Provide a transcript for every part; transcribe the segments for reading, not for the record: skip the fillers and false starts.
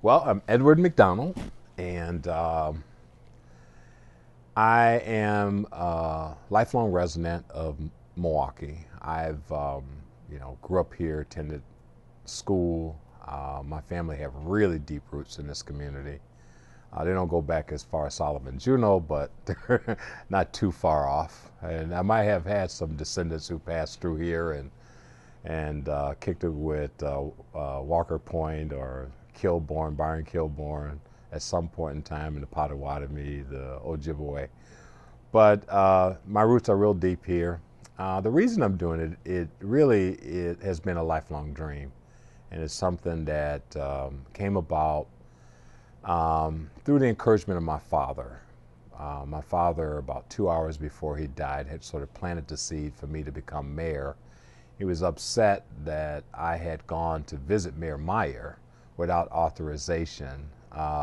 Well, I'm Edward McDonald, and I am a lifelong resident of Milwaukee. Grew up here, attended school. My family have really deep roots in this community. They don't go back as far as Solomon Juneau, but they're not too far off. And I might have had some descendants who passed through here and kicked it with Walker Point or Byron Kilbourne at some point in time in the Potawatomi, the Ojibwe. But my roots are real deep here. The reason I'm doing it has been a lifelong dream. And it's something that came about through the encouragement of my father. My father, about 2 hours before he died, had sort of planted the seed for me to become mayor. He was upset that I had gone to visit Mayor Meyer without authorization,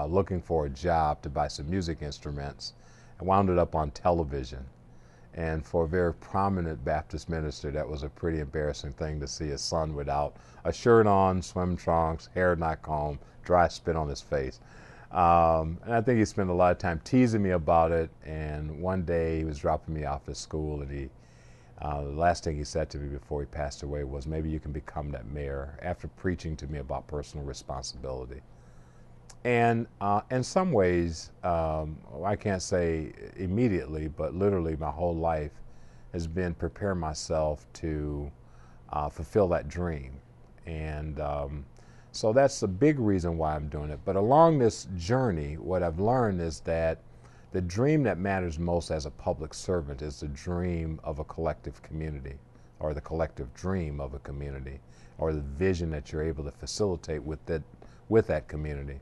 looking for a job to buy some music instruments, and wound up on television. And for a very prominent Baptist minister, that was a pretty embarrassing thing to see his son without a shirt on, swim trunks, hair not combed, dry spit on his face. And I think he spent a lot of time teasing me about it. And one day he was dropping me off at school, and the last thing he said to me before he passed away was, "Maybe you can become that mayor," after preaching to me about personal responsibility. And in some ways, I can't say immediately, but literally my whole life has been preparing myself to fulfill that dream. And so that's the big reason why I'm doing it. But along this journey, what I've learned is that the dream that matters most as a public servant is the dream of a collective community, or the collective dream of a community, or the vision that you're able to facilitate with that community.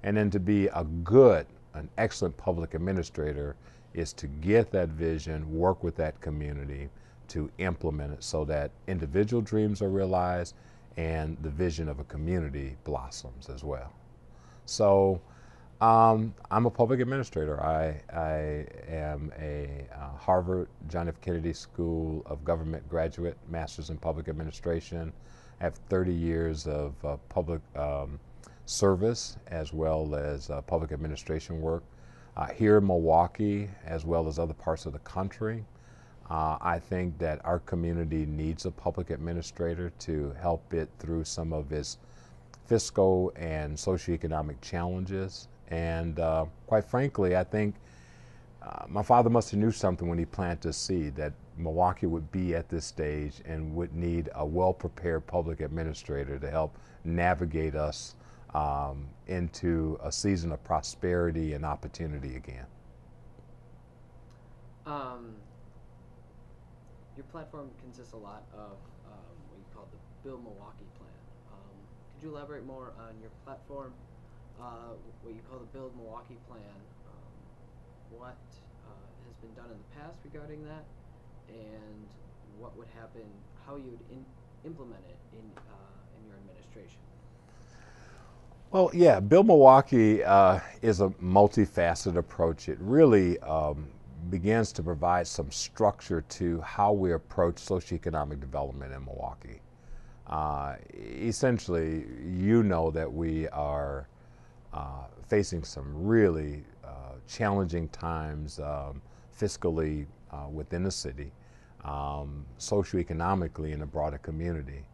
And then to be an excellent public administrator is to get that vision, work with that community to implement it so that individual dreams are realized and the vision of a community blossoms as well. So I'm a public administrator. I am a Harvard John F. Kennedy School of Government graduate, master's in public administration. I have 30 years of public service as well as public administration work here in Milwaukee as well as other parts of the country. I think that our community needs a public administrator to help it through some of its fiscal and socioeconomic challenges. And quite frankly, I think my father must have knew something when he planted the seed that Milwaukee would be at this stage and would need a well-prepared public administrator to help navigate us into a season of prosperity and opportunity again. Your platform consists a lot of what you call the Build Milwaukee Plan. Could you elaborate more on your platform, what you call the Build Milwaukee Plan, what has been done in the past regarding that, and what would happen, how you would implement it in your administration? Well, yeah, Build Milwaukee is a multifaceted approach. It really begins to provide some structure to how we approach socioeconomic development in Milwaukee. Essentially, you know that we are facing some really challenging times fiscally within the city, socioeconomically in the broader community.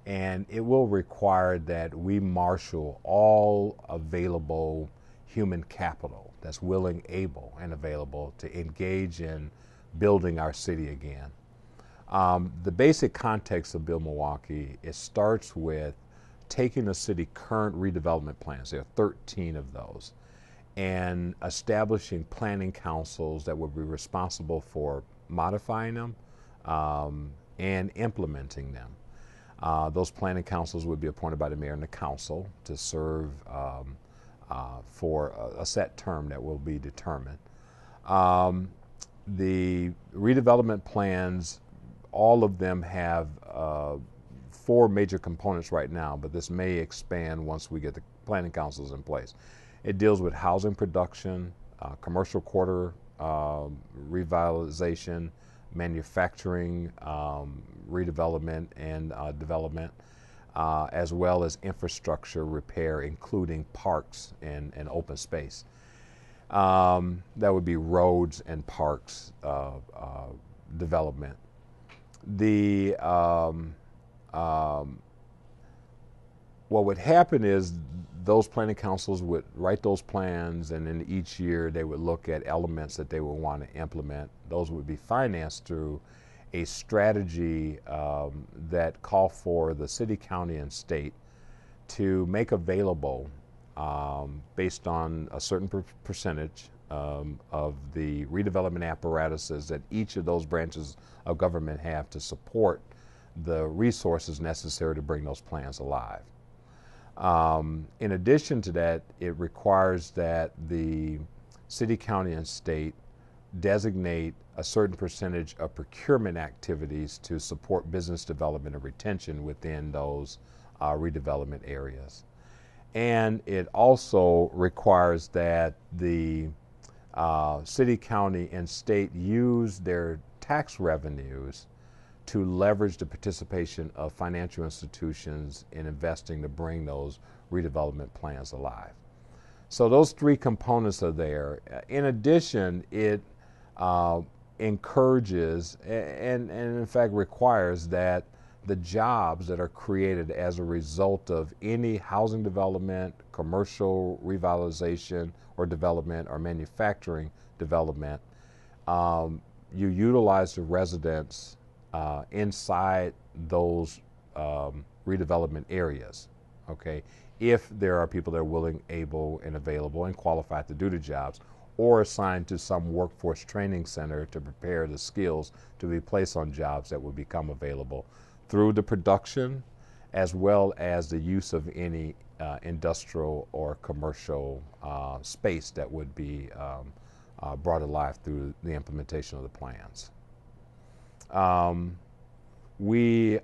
And it will require that we marshal all available human capital that's willing, able, and available to engage in building our city again. The basic context of Build Milwaukee, it starts with taking the city current redevelopment plans, there are 13 of those, and establishing planning councils that will be responsible for modifying them and implementing them. Those planning councils would be appointed by the mayor and the council to serve for a set term that will be determined. The redevelopment plans, all of them have 4 major components right now, but this may expand once we get the planning councils in place. It deals with housing production, commercial quarter revitalization, manufacturing redevelopment and development, as well as infrastructure repair, including parks and open space. That would be roads and parks development. The what would happen is those planning councils would write those plans, and then each year they would look at elements that they would want to implement. Those would be financed through a strategy that call for the city, county, and state to make available, based on a certain percentage of the redevelopment apparatuses that each of those branches of government have to support the resources necessary to bring those plans alive. In addition to that, it requires that the city, county, and state designate a certain percentage of procurement activities to support business development and retention within those redevelopment areas. And it also requires that the city, county, and state use their tax revenues to leverage the participation of financial institutions in investing to bring those redevelopment plans alive. So those three components are there. In addition, it encourages and in fact requires that the jobs that are created as a result of any housing development, commercial revitalization or development, or manufacturing development, you utilize the residents inside those redevelopment areas, okay? If there are people that are willing, able, and available and qualified to do the jobs, or assigned to some workforce training center to prepare the skills to be placed on jobs that will become available through the production as well as the use of any industrial or commercial space that would be brought alive through the implementation of the plans. We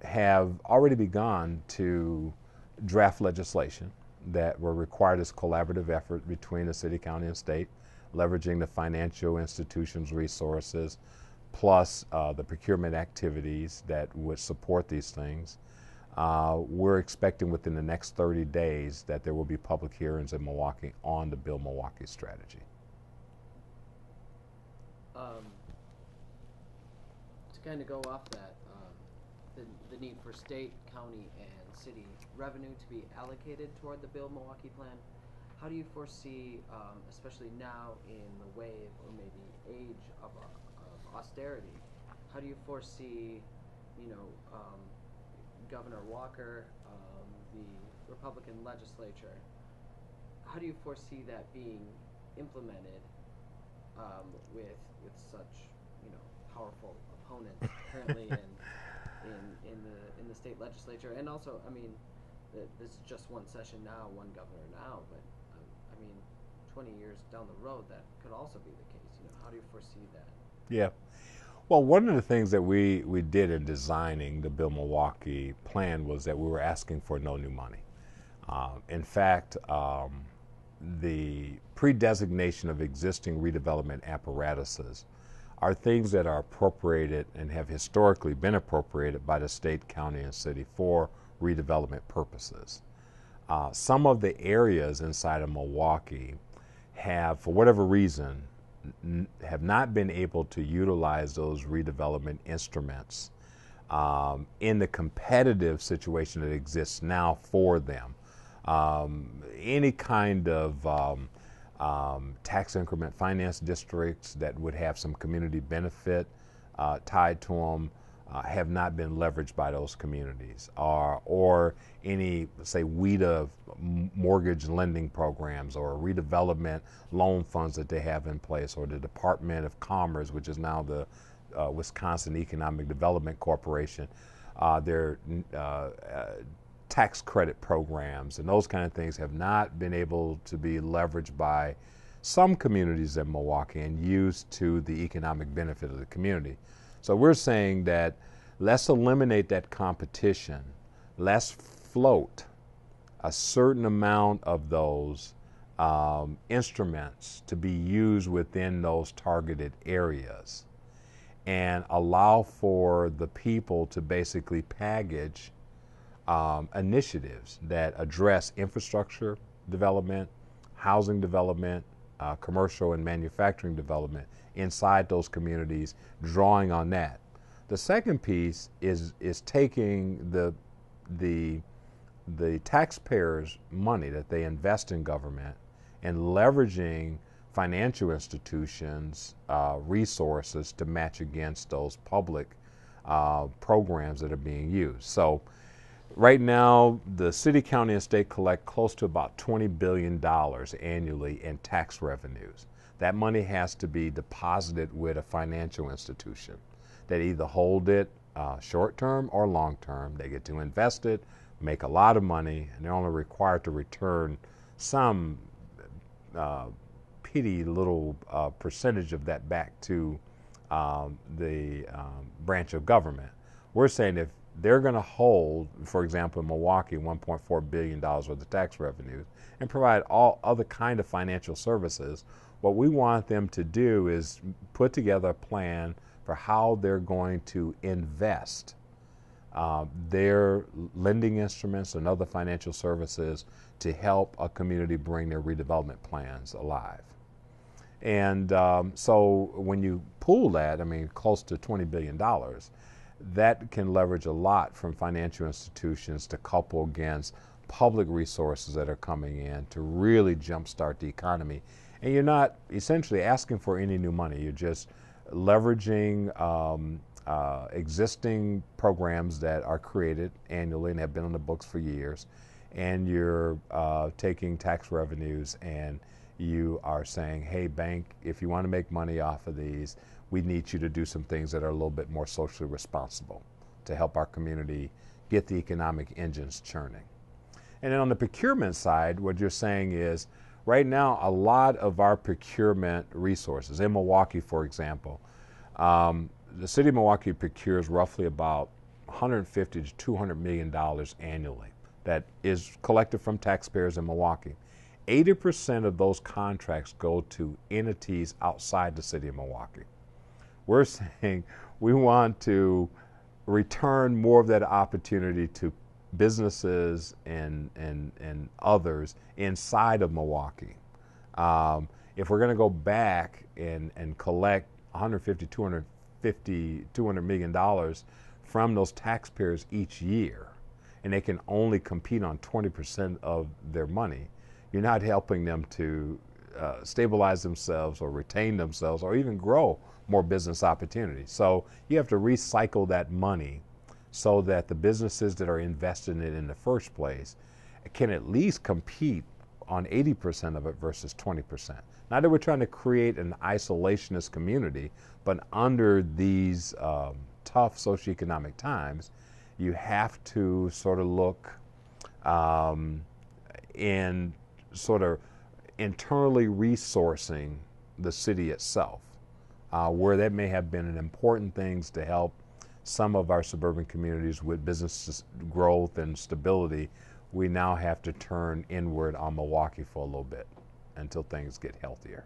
have already begun to draft legislation that will require this collaborative effort between the city, county, and state, leveraging the financial institutions' resources, plus the procurement activities that would support these things. We're expecting within the next 30 days that there will be public hearings in Milwaukee on the Build Milwaukee strategy. To kind of go off that, the need for state, county, and city revenue to be allocated toward the Build Milwaukee Plan, how do you foresee, especially now in the wave or maybe age of austerity, how do you foresee, Governor Walker, the Republican legislature, how do you foresee that being implemented with such powerful opponents currently in the state legislature? And also, this is just one session now, one governor now, but 20 years down the road, that could also be the case. How do you foresee that? Yeah. Well, one of the things that we did in designing the Build Milwaukee plan was that we were asking for no new money. In fact, the pre-designation of existing redevelopment apparatuses are things that are appropriated and have historically been appropriated by the state, county, and city for redevelopment purposes. Some of the areas inside of Milwaukee have, for whatever reason, have not been able to utilize those redevelopment instruments in the competitive situation that exists now for them. Any kind of tax increment finance districts that would have some community benefit tied to them have not been leveraged by those communities, or any, say, WIDA mortgage lending programs or redevelopment loan funds that they have in place, or the Department of Commerce, which is now the Wisconsin Economic Development Corporation, their tax credit programs and those kind of things have not been able to be leveraged by some communities in Milwaukee and used to the economic benefit of the community. So we're saying that let's eliminate that competition. Let's float a certain amount of those instruments to be used within those targeted areas and allow for the people to basically package initiatives that address infrastructure development, housing development, commercial and manufacturing development inside those communities, drawing on that. The second piece is taking the taxpayers' money that they invest in government and leveraging financial institutions' resources to match against those public programs that are being used. So right now, the city, county, and state collect close to about $20 billion annually in tax revenues. That money has to be deposited with a financial institution that either hold it short term or long term. They get to invest it, make a lot of money, and they're only required to return some petty little percentage of that back to the branch of government. We're saying if they're going to hold, for example, in Milwaukee, $1.4 billion worth of tax revenues and provide all other kind of financial services, what we want them to do is put together a plan for how they're going to invest their lending instruments and other financial services to help a community bring their redevelopment plans alive. And so when you pool that, I mean, close to $20 billion, that can leverage a lot from financial institutions to couple against public resources that are coming in to really jumpstart the economy. And you're not essentially asking for any new money. You're just leveraging existing programs that are created annually and have been on the books for years. And you're taking tax revenues and you are saying, hey, bank, if you want to make money off of these, we need you to do some things that are a little bit more socially responsible to help our community get the economic engines churning. And then on the procurement side, what you're saying is, right now, a lot of our procurement resources, in Milwaukee, for example, the city of Milwaukee procures roughly about $150 to $200 million annually that is collected from taxpayers in Milwaukee. 80% of those contracts go to entities outside the city of Milwaukee. We're saying we want to return more of that opportunity to businesses and others inside of Milwaukee. If we're going to go back and collect $150, $200 million from those taxpayers each year, and they can only compete on 20% of their money, you're not helping them to stabilize themselves or retain themselves or even grow more business opportunities. So you have to recycle that money so that the businesses that are invested in it in the first place can at least compete on 80% of it versus 20%. Not that we're trying to create an isolationist community, but under these tough socioeconomic times, you have to sort of look in sort of internally resourcing the city itself, where that may have been an important things to help some of our suburban communities with business growth and stability. We now have to turn inward on Milwaukee for a little bit until things get healthier.